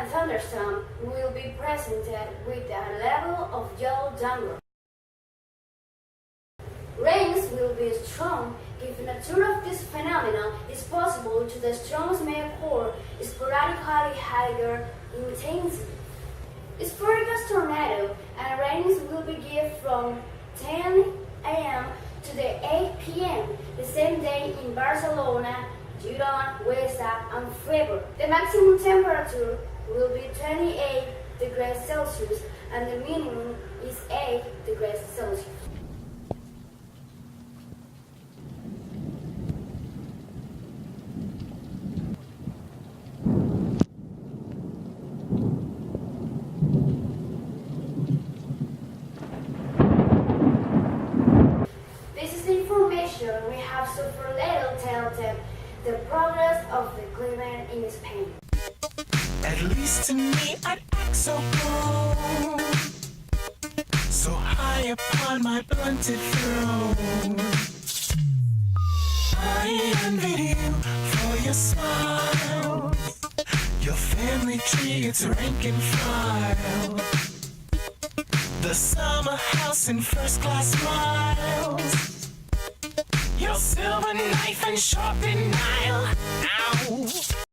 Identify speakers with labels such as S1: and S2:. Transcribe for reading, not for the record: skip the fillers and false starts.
S1: and Thunderstorm will be presented with a level of yellow downward. Rains will be strong if the nature of this phenomenon is possible to the storms may occur sporadically higher intensity. Sporadic tornado and rains will begin from 10 a.m. to the 8 p.m. the same day in Barcelona, Girona, Huesca and Frever. The maximum temperature will be 28 degrees Celsius and the minimum is 8 degrees Celsius. This is the information we have so far little tell them the progress of the climate in Spain.
S2: At least to me, I'd act so cold, so high upon my blunted throne. I envy you for your smile, your family tree, it's rank and file. The summer house and first class smiles, your silver knife and sharpened Nile.